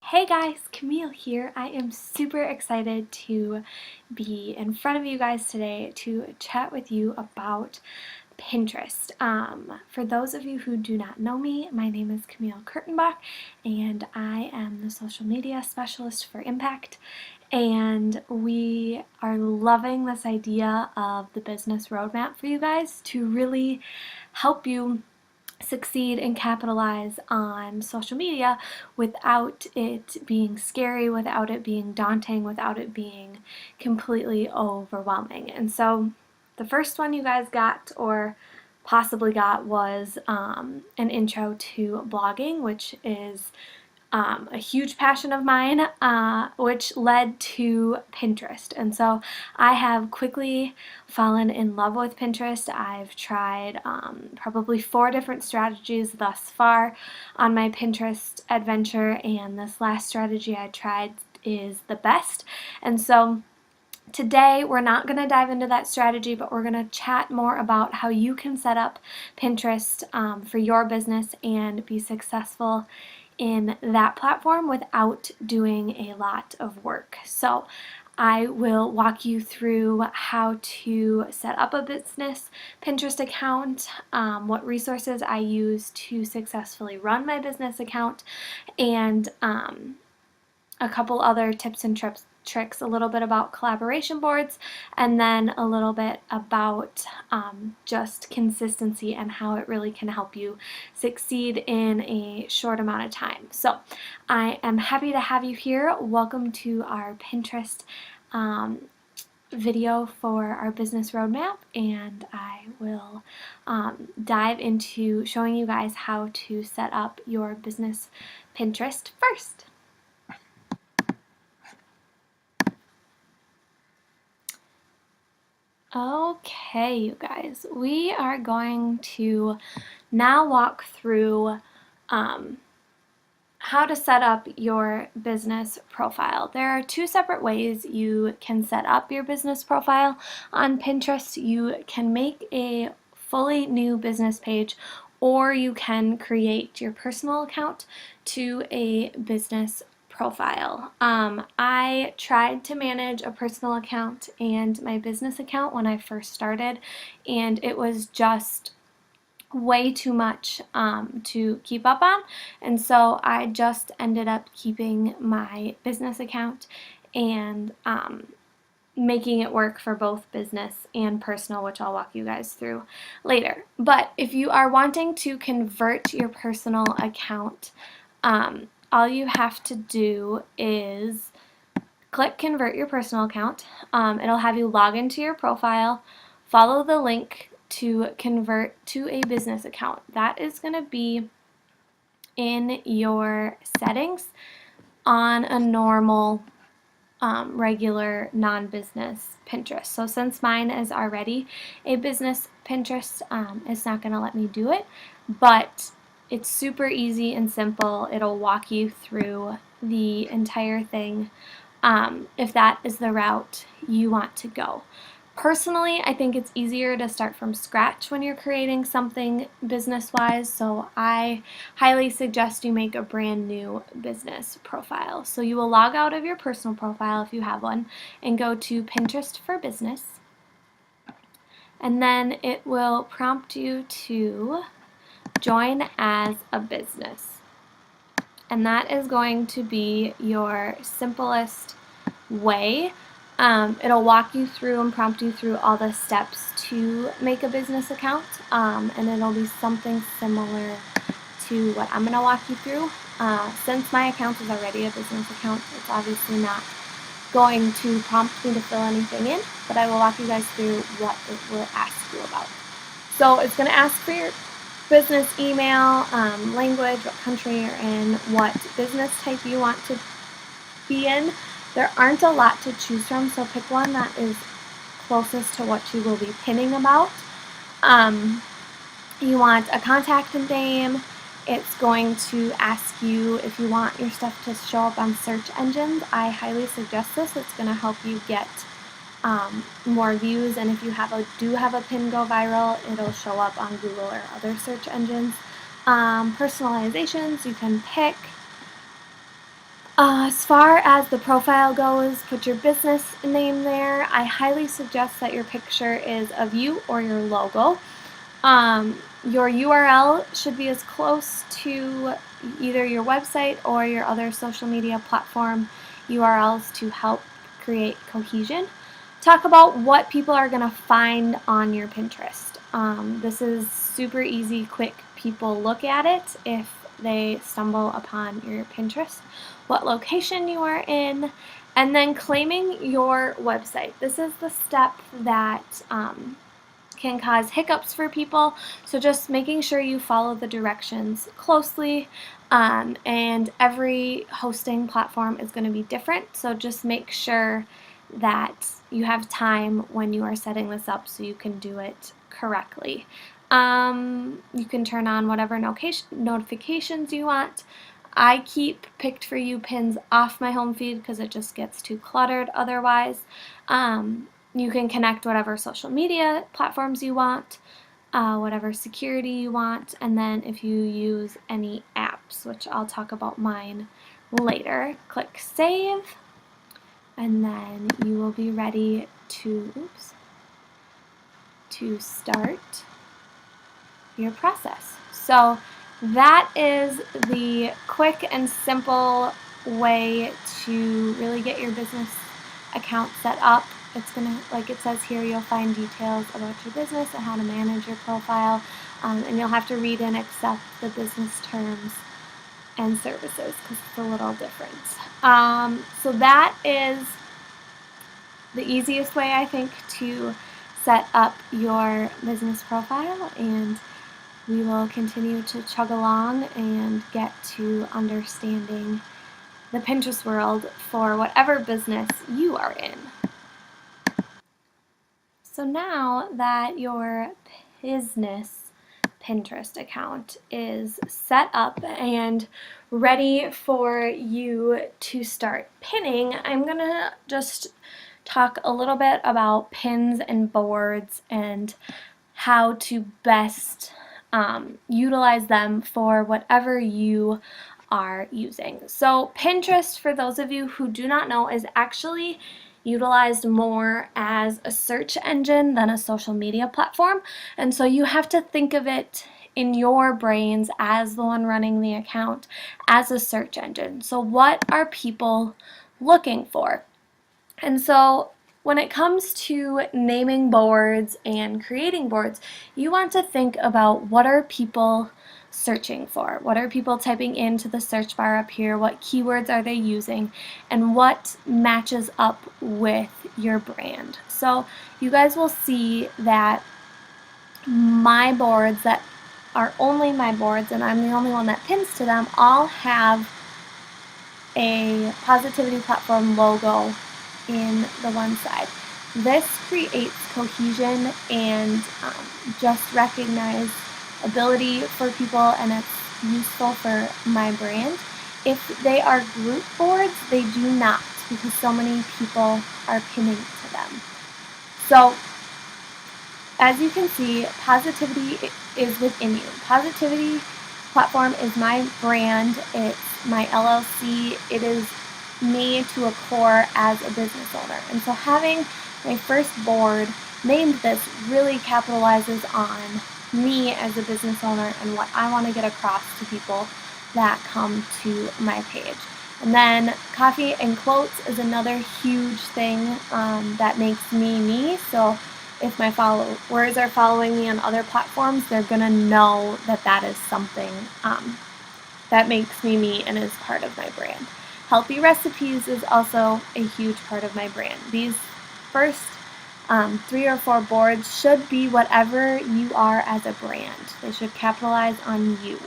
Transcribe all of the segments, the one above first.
Hey guys, Camille here. I am super excited to be in front of you guys today to chat with you about Pinterest. For those of you who do not know me, my name is Camille Kurtenbach and I am the social media specialist for Impact, and we are loving this idea of the business roadmap for you guys to really help you succeed and capitalize on social media without it being scary, without it being daunting, without it being completely overwhelming. And so the first one you guys got, or possibly got, was an intro to blogging, which is a huge passion of mine, which led to Pinterest. And so I have quickly fallen in love with Pinterest. I've tried probably 4 different strategies thus far on my Pinterest adventure, and this last strategy I tried is the best. And so today, we're not going to dive into that strategy, but we're going to chat more about how you can set up Pinterest for your business and be successful in that platform without doing a lot of work. So I will walk you through how to set up a business Pinterest account, what resources I use to successfully run my business account, and a couple other tips and tricks, a little bit about collaboration boards, and then a little bit about just consistency and how it really can help you succeed in a short amount of time. So I am happy to have you here. Welcome to our Pinterest video for our business roadmap, and I will dive into showing you guys how to set up your business Pinterest first. Okay, you guys, we are going to now walk through how to set up your business profile. There are 2 separate ways you can set up your business profile on Pinterest. You can make a fully new business page, or you can create your personal account to a business profile. I tried to manage a personal account and my business account when I first started, and it was just way too much to keep up on, and so I just ended up keeping my business account and making it work for both business and personal, which I'll walk you guys through later. But if you are wanting to convert your personal account, all you have to do is click convert your personal account. It'll have you log into your profile, follow the link to convert to a business account. That is going to be in your settings on a normal regular non-business Pinterest. So since mine is already a business Pinterest, it's not going to let me do it, but it's super easy and simple. It'll walk you through the entire thing if that is the route you want to go. Personally, I think it's easier to start from scratch when you're creating something business-wise, so I highly suggest you make a brand new business profile. So you will log out of your personal profile if you have one and go to Pinterest for Business, and then it will prompt you to join as a business. And that is going to be your simplest way. It'll walk you through and prompt you through all the steps to make a business account, and it'll be something similar to what I'm going to walk you through. Since my account is already a business account, it's obviously not going to prompt me to fill anything in, but I will walk you guys through what it will ask you about. So it's going to ask for your business email, language, what country you're in, what business type you want to be in. There aren't a lot to choose from, so pick one that is closest to what you will be pinning about. You want a contact name. It's going to ask you if you want your stuff to show up on search engines. I highly suggest this. It's going to help you get more views, and if you do have a pin go viral, it'll show up on Google or other search engines. Personalizations, you can pick As far as the profile goes, put your business name there. I highly suggest that your picture is of you or your logo. Your URL should be as close to either your website or your other social media platform URLs to help create cohesion. Talk about what people are going to find on your Pinterest. This is super easy, quick. People look at it if they stumble upon your Pinterest, what location you are in, and then claiming your website. This is the step that can cause hiccups for people, so just making sure you follow the directions closely, and every hosting platform is going to be different, so just make sure that you have time when you are setting this up so you can do it correctly. You can turn on whatever notifications you want. I keep picked for you pins off my home feed because it just gets too cluttered otherwise. You can connect whatever social media platforms you want, whatever security you want, and then if you use any apps, which I'll talk about mine later, click save, and then you will be ready to start your process. So that is the quick and simple way to really get your business account set up. It's gonna, like it says here, you'll find details about your business and how to manage your profile, and you'll have to read and accept the business terms and services because it's a little different. So that is the easiest way, I think, to set up your business profile, and we will continue to chug along and get to understanding the Pinterest world for whatever business you are in. So now that your business Pinterest account is set up and ready for you to start pinning, I'm gonna just talk a little bit about pins and boards and how to best utilize them for whatever you are using. So Pinterest, for those of you who do not know, is actually utilized more as a search engine than a social media platform, and so you have to think of it in your brains as the one running the account as a search engine. So what are people looking for? And so when it comes to naming boards and creating boards, you want to think about what are people searching for? What are people typing into the search bar up here? What keywords are they using? And what matches up with your brand? So you guys will see that my boards that are only my boards, and I'm the only one that pins to them, all have a Positivity Platform logo in the one side. This creates cohesion and just recognize ability for people, and it's useful for my brand. If they are group boards, they do not, because so many people are pinning to them. So as you can see, Positivity is within you. Positivity Platform is my brand. It's my LLC. It is me to a core as a business owner. And so having my first board named this really capitalizes on me as a business owner and what I want to get across to people that come to my page. And then coffee and quotes is another huge thing that makes me me. So if my followers are following me on other platforms, they're going to know that that is something that makes me me and is part of my brand. Healthy recipes is also a huge part of my brand. These first 3 or 4 boards should be whatever you are as a brand. They should capitalize on you.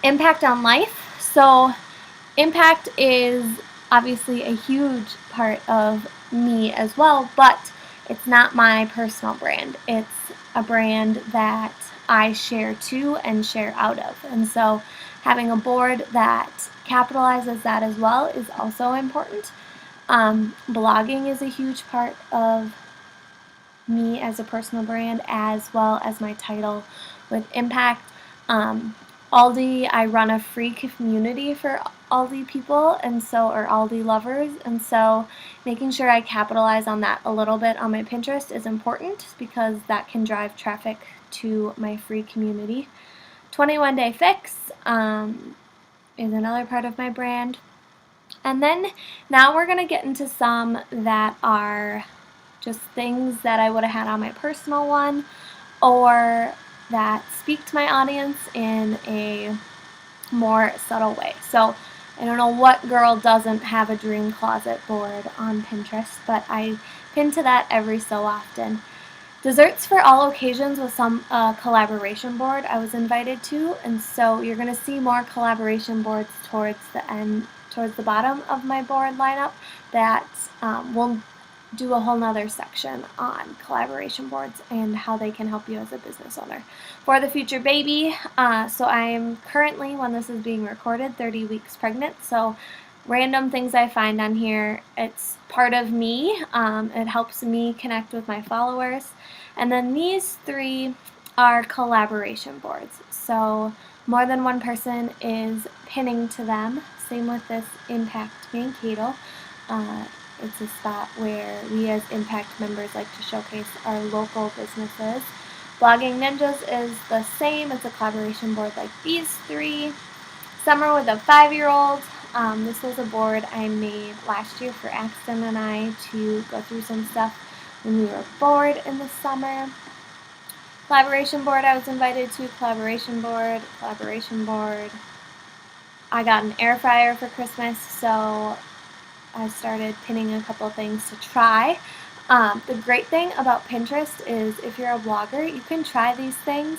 Impact on life. So impact is obviously a huge part of me as well, but it's not my personal brand. It's a brand that I share to and share out of. And so having a board that capitalizes that as well is also important. Blogging is a huge part of me as a personal brand, as well as my title with impact. Aldi, I run a free community for Aldi people, and so, or Aldi lovers, and so making sure I capitalize on that a little bit on my Pinterest is important because that can drive traffic to my free community. 21 Day Fix is another part of my brand. And then now we're going to get into some that are just things that I would have had on my personal one or that speak to my audience in a more subtle way. So I don't know what girl doesn't have a dream closet board on Pinterest, but I pin to that every so often. Desserts for all occasions was some collaboration board I was invited to, and so you're going to see more collaboration boards towards the end, towards the bottom of my board lineup that will do a whole nother section on collaboration boards and how they can help you as a business owner. For the future baby, so I'm currently, when this is being recorded, 30 weeks pregnant, so random things I find on here, it's part of me. It helps me connect with my followers. And then these three are collaboration boards, so more than one person is pinning to them. Same with this Impact Mankato. It's a spot where we as Impact members like to showcase our local businesses. Blogging Ninjas is the same. It's a collaboration board like these three. Summer with a 5-year-old. This was a board I made last year for Axton and I to go through some stuff when we were bored in the summer. Collaboration board I was invited to. Collaboration board. I got an air fryer for Christmas, so I started pinning a couple things to try. The great thing about Pinterest is if you're a blogger, you can try these things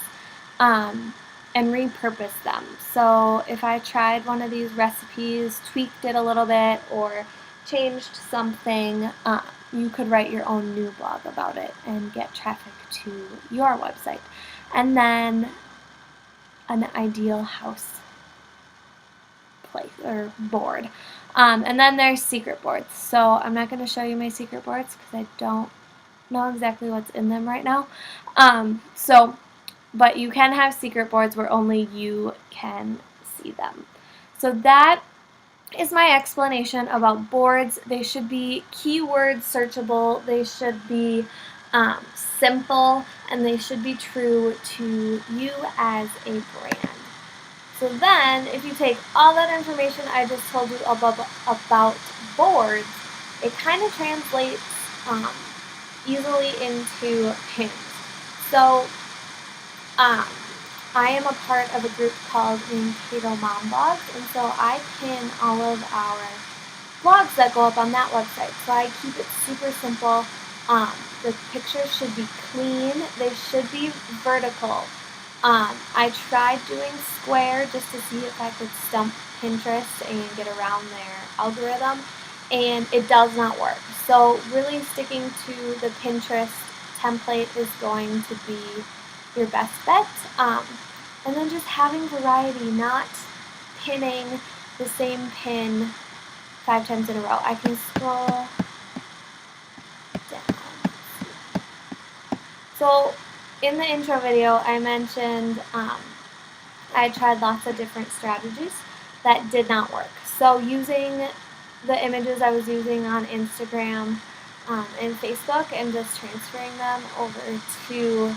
and repurpose them. So if I tried one of these recipes, tweaked it a little bit, or changed something, you could write your own new blog about it and get traffic to your website. And then an ideal house place or board. And then there's secret boards. So I'm not going to show you my secret boards because I don't know exactly what's in them right now. But you can have secret boards where only you can see them. So that is my explanation about boards. They should be keyword searchable, they should be simple, and they should be true to you as a brand. So then, if you take all that information I just told you about boards, it kind of translates easily into pins. So I am a part of a group called Mankato Mom Blogs, and so I pin all of our blogs that go up on that website. So I keep it super simple. The pictures should be clean. They should be vertical. I tried doing square just to see if I could stump Pinterest and get around their algorithm, and it does not work. So really sticking to the Pinterest template is going to be your best bet. And then just having variety, not pinning the same pin 5 times in a row. I can scroll down. So in the intro video, I mentioned I tried lots of different strategies that did not work. So using the images I was using on Instagram and Facebook and just transferring them over to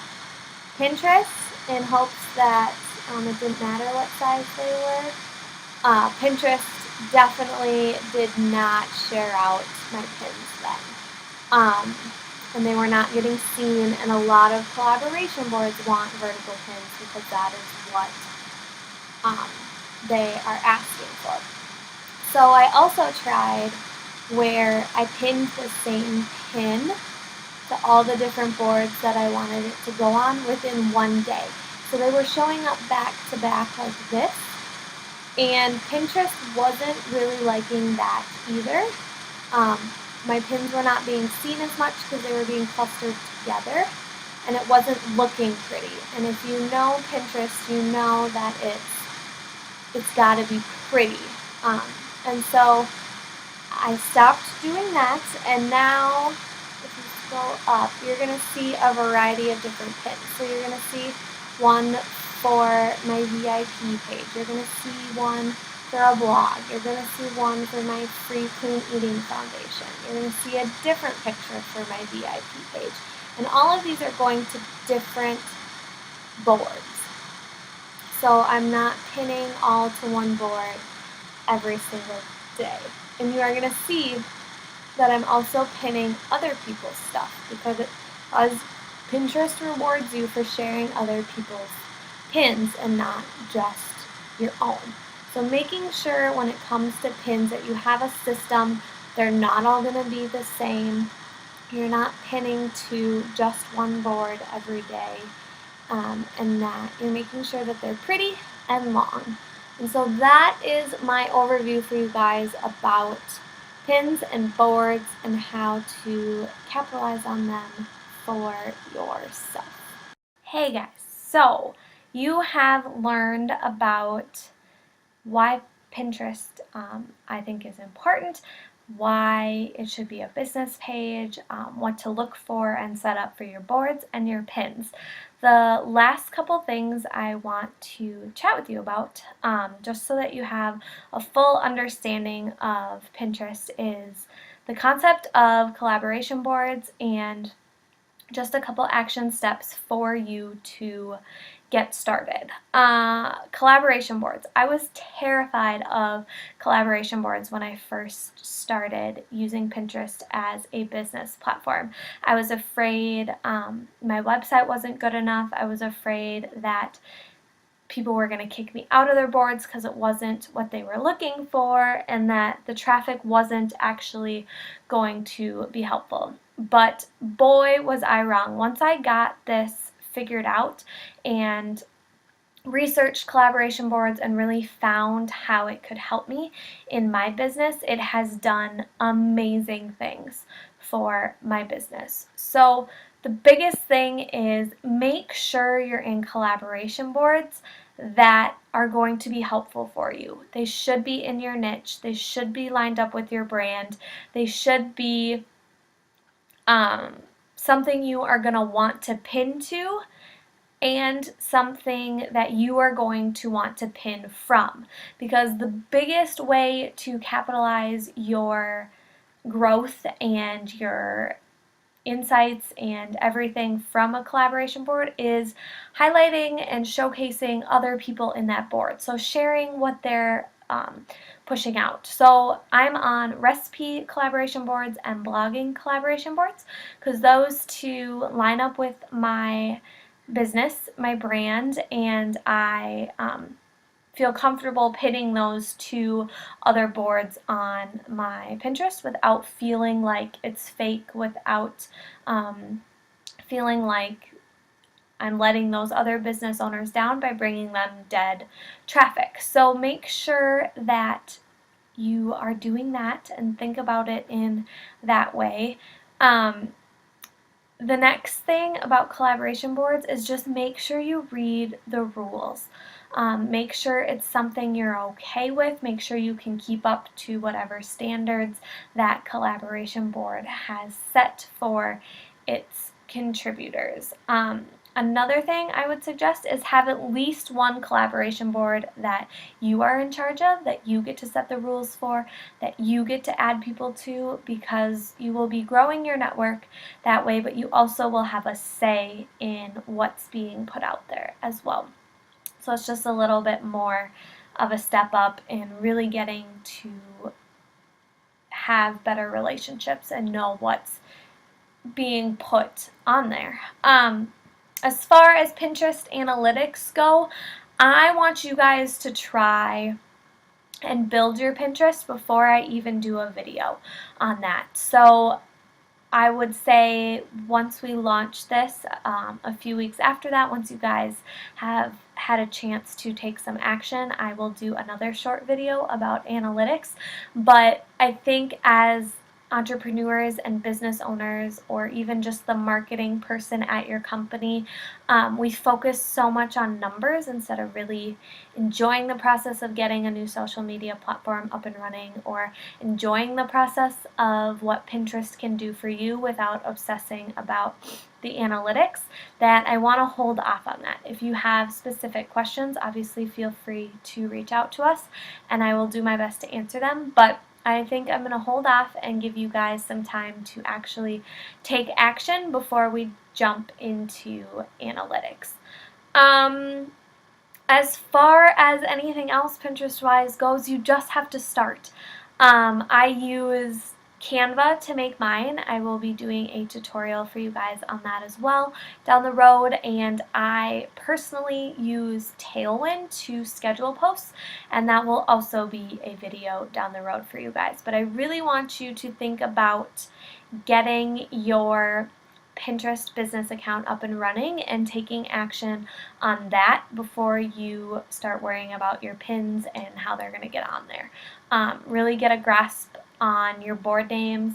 Pinterest in hopes that it didn't matter what size they were. Pinterest definitely did not share out my pins then. And they were not getting seen, and a lot of collaboration boards want vertical pins because that is what they are asking for. So I also tried where I pinned the same pin to all the different boards that I wanted it to go on within one day. So they were showing up back to back like this, and Pinterest wasn't really liking that either. My pins were not being seen as much because they were being clustered together, and it wasn't looking pretty. And if you know Pinterest, you know that it's got to be pretty. And so I stopped doing that, and now if you scroll up, you're going to see a variety of different pins. So you're going to see one for my VIP page. You're going to see one for a blog. You're going to see one for my free clean eating foundation. You're going to see a different picture for my VIP page. And all of these are going to different boards. So I'm not pinning all to one board every single day. And you are going to see that I'm also pinning other people's stuff because Pinterest rewards you for sharing other people's pins and not just your own. So making sure when it comes to pins that you have a system, they're not all going to be the same. You're not pinning to just one board every day, and that you're making sure that they're pretty and long. And so that is my overview for you guys about pins and boards and how to capitalize on them for yourself. Hey guys, so you have learned about why Pinterest I think is important, why it should be a business page, what to look for and set up for your boards and your pins. The last couple things I want to chat with you about, just so that you have a full understanding of Pinterest, is the concept of collaboration boards and just a couple action steps for you to get started. Collaboration boards. I was terrified of collaboration boards when I first started using Pinterest as a business platform. I was afraid my website wasn't good enough. I was afraid that people were going to kick me out of their boards because it wasn't what they were looking for and that the traffic wasn't actually going to be helpful. But boy, was I wrong. Once I got this figured out and researched collaboration boards and really found how it could help me in my business, it has done amazing things for my business. So the biggest thing is make sure you're in collaboration boards that are going to be helpful for you. They should be in your niche. They should be lined up with your brand. They should be something you are going to want to pin to and something that you are going to want to pin from. Because the biggest way to capitalize your growth and your insights and everything from a collaboration board is highlighting and showcasing other people in that board. So sharing what they're pushing out. So I'm on recipe collaboration boards and blogging collaboration boards because those two line up with my business, my brand, and I feel comfortable pinning those to other boards on my Pinterest without feeling like it's fake, without feeling like I'm letting those other business owners down by bringing them dead traffic. So make sure that you are doing that and think about it in that way. The next thing about collaboration boards is just make sure you read the rules. Make sure it's something you're okay with. Make sure you can keep up to whatever standards that collaboration board has set for its contributors. Another thing I would suggest is have at least one collaboration board that you are in charge of, that you get to set the rules for, that you get to add people to, because you will be growing your network that way, but you also will have a say in what's being put out there as well. So it's just a little bit more of a step up in really getting to have better relationships and know what's being put on there. As far as Pinterest analytics go, I want you guys to try and build your Pinterest before I even do a video on that. So I would say once we launch this, a few weeks after that, once you guys have had a chance to take some action, I will do another short video about analytics. But I think as entrepreneurs and business owners, or even just the marketing person at your company, we focus so much on numbers instead of really enjoying the process of getting a new social media platform up and running, or enjoying the process of what Pinterest can do for you without obsessing about the analytics, that I want to hold off on that. If you have specific questions, obviously feel free to reach out to us and I will do my best to answer them, but I think I'm going to hold off and give you guys some time to actually take action before we jump into analytics. As far as anything else Pinterest-wise goes, you just have to start. I use Canva to make mine. I will be doing a tutorial for you guys on that as well down the road, and I personally use Tailwind to schedule posts, and that will also be a video down the road for you guys. But I really want you to think about getting your Pinterest business account up and running and taking action on that before you start worrying about your pins and how they're going to get on there. Really get a grasp on your board names,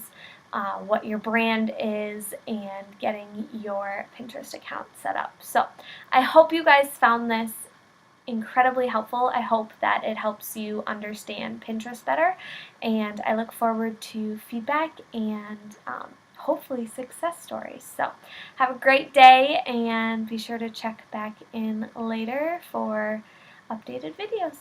what your brand is, and getting your Pinterest account set up. So I hope you guys found this incredibly helpful. I hope that it helps you understand Pinterest better, and I look forward to feedback and hopefully success stories. So have a great day, and be sure to check back in later for updated videos.